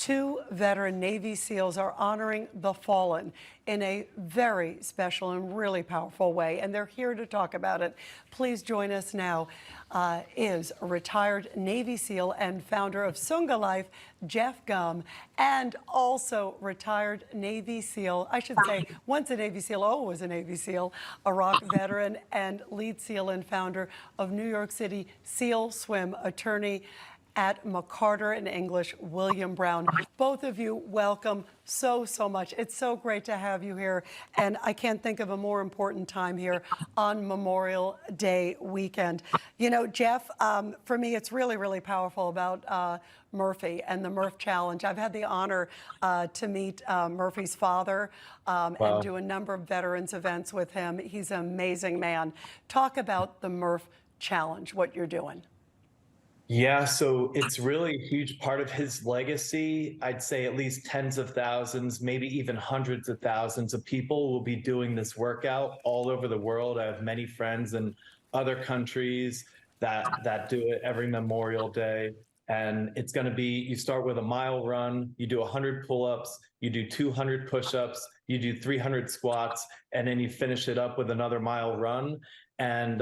Two veteran Navy SEALs are honoring the fallen in a very special and really powerful way, and they're here to talk about it. Please join us now is retired Navy SEAL and founder of Sunga Life, Jeff Gum, and also retired Navy SEAL, I should say, once a Navy SEAL, always a Navy SEAL, Iraq veteran and lead SEAL and founder of New York City SEAL Swim, attorney at McCarter and English, William Brown. Both of you, welcome so much. It's so great to have you here, and I can't think of a more important time here on Memorial Day weekend. You know, Jeff, for me, it's really powerful about Murphy and the Murph Challenge. I've had the honor to meet Murphy's father and do a number of veterans events with him. He's an amazing man. Talk about the Murph Challenge, what you're doing. Yeah, so it's really a huge part of his legacy. I'd say at least tens of thousands, maybe even hundreds of thousands of people will be doing this workout all over the world. I have many friends in other countries that do it every Memorial Day. And it's going to be, you start with a mile run, you do 100 pull-ups, you do 200 push-ups, you do 300 squats, and then you finish it up with another mile run. And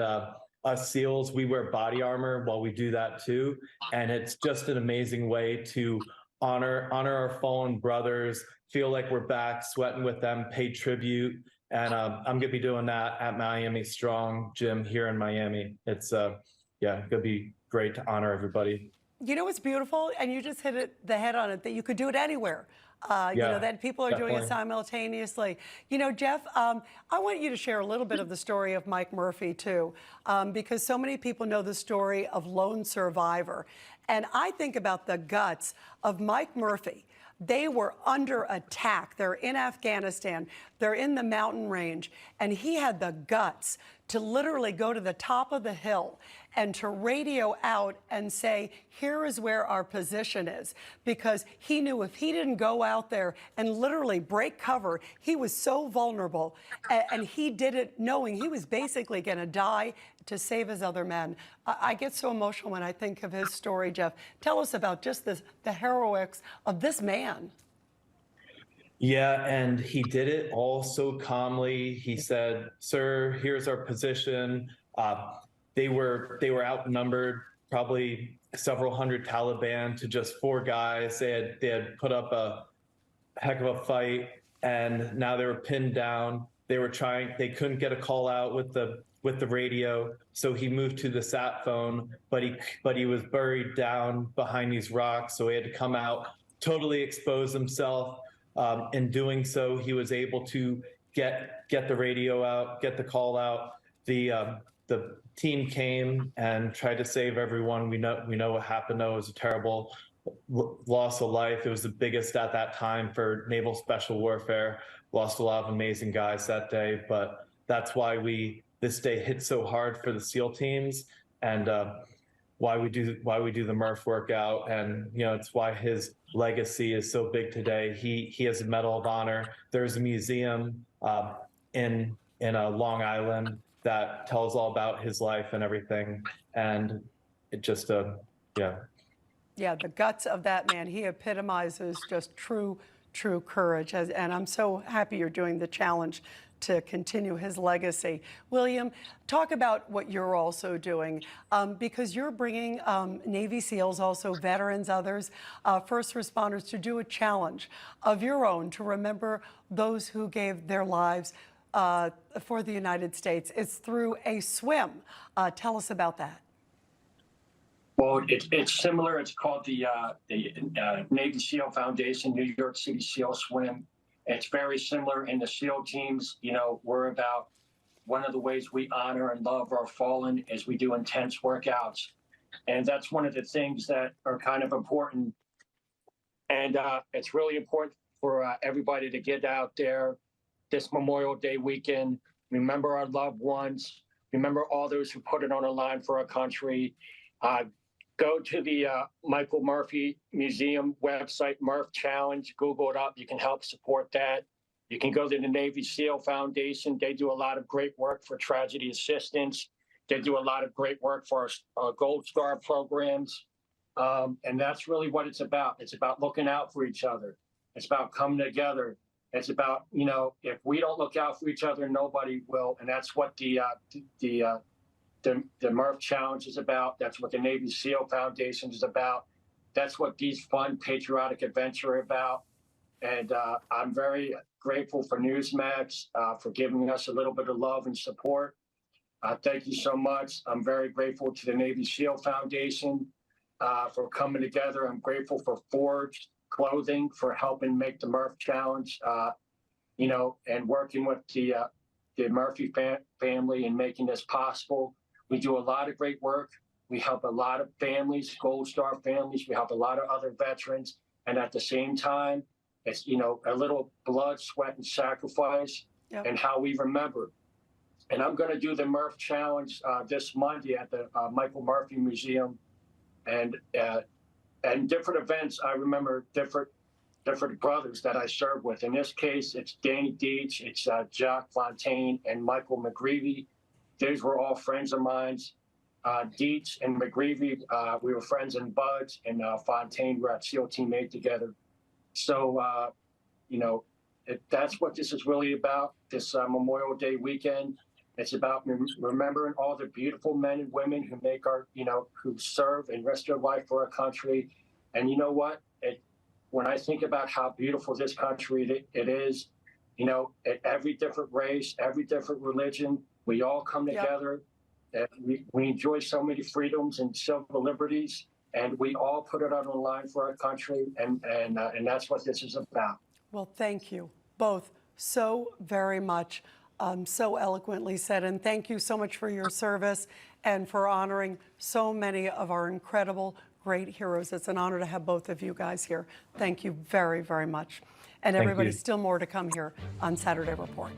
us SEALs, we wear body armor while we do that too. And it's just an amazing way to honor our fallen brothers, feel like we're back sweating with them, pay tribute. And I'm gonna be doing that at Miami Strong Gym here in Miami. It's yeah, gonna be great to honor everybody. You know what's beautiful, and you just hit the head on it, that you could do it anywhere. You know, that people are doing it simultaneously. You know, Jeff, I want you to share a little bit of the story of Mike Murphy, too, because so many people know the story of lone survivor. And I think about the guts of Mike Murphy. They were under attack. They're in Afghanistan. They're in the mountain range. And he had the guts to literally go to the top of the hill and to radio out and say, here is where our position is. Because he knew if he didn't go out there and literally break cover, he was so vulnerable. And he did it knowing he was basically going to die to save his other men. I get so emotional when I think of his story, Jeff. Tell us about just the heroics of this man. Yeah, and he did it all so calmly. He said, "Sir, here's our position." They were outnumbered, probably several hundred Taliban to just 4 guys. They had put up a heck of a fight, and now they were pinned down. They couldn't get a call out with the radio, so he moved to the sat phone, but he was buried down behind these rocks, so he had to come out, totally expose himself. In doing so, he was able to get the radio out, get the call out. The team came and tried to save everyone. We know what happened, though. It was a terrible loss of life. It was the biggest at that time for naval special warfare. Lost a lot of amazing guys that day, but that's why this day hit so hard for the SEAL teams, and why we do the Murph workout. And you know, it's why his legacy is so big today. He has a Medal of Honor. There's a museum in Long Island that tells all about his life and everything. And it just Yeah, the guts of that man. He epitomizes just true courage. And I'm so happy you're doing the challenge to continue his legacy. William, talk about what you're also doing, because you're bringing Navy SEALs, also veterans, others, first responders, to do a challenge of your own to remember those who gave their lives for the United States. It's through a swim. Tell us about that. Well, it's similar. It's called the Navy SEAL Foundation, New York City SEAL Swim. It's very similar in the SEAL teams. You know, we're about, one of the ways we honor and love our fallen is we do intense workouts. And that's one of the things that are kind of important. And it's really important for everybody to get out there this Memorial Day weekend. Remember our loved ones. Remember all those who put it on the line for our country. Go to the Michael Murphy Museum website, Murph Challenge, Google it up. You can help support that. You can go to the Navy SEAL Foundation. They do a lot of great work for tragedy assistance. They do a lot of great work for our Gold Star programs. And that's really what it's about. It's about looking out for each other. It's about coming together. It's about, if we don't look out for each other, nobody will. And that's what the Murph Challenge is about. That's what the Navy SEAL Foundation is about. That's what these fun, patriotic events are about. And I'm very grateful for Newsmax for giving us a little bit of love and support. Thank you so much. I'm very grateful to the Navy SEAL Foundation for coming together. I'm grateful for Forged Clothing for helping make the Murph Challenge, and working with the Murphy family and making this possible. We do a lot of great work. We help a lot of families, Gold Star families. We help a lot of other veterans. And at the same time, it's, a little blood, sweat, and sacrifice, Yep. and how we remember. And I'm going to do the Murph Challenge this Monday at the Michael Murphy Museum. And different events, I remember different brothers that I served with. In this case, it's Danny Deach, it's Jack Fontaine, and Michael McGreevy. These were all friends of mine. Deach and McGreevy, we were friends in buds, and Fontaine, we're at SEAL Team 8 together. So, that's what this is really about, this Memorial Day weekend. It's about remembering all the beautiful men and women who make our, who serve and risk their life for our country. And you know what? When I think about how beautiful this country it is, every different race, every different religion, we all come together. Yep. We enjoy so many freedoms and civil liberties, and we all put it on the line for our country, and that's what this is about. Well, thank you both so very much. So eloquently said, and thank you so much for your service and for honoring so many of our incredible, great heroes. It's an honor to have both of you guys here. Thank you very, very much. And everybody, still more to come here on Saturday Report.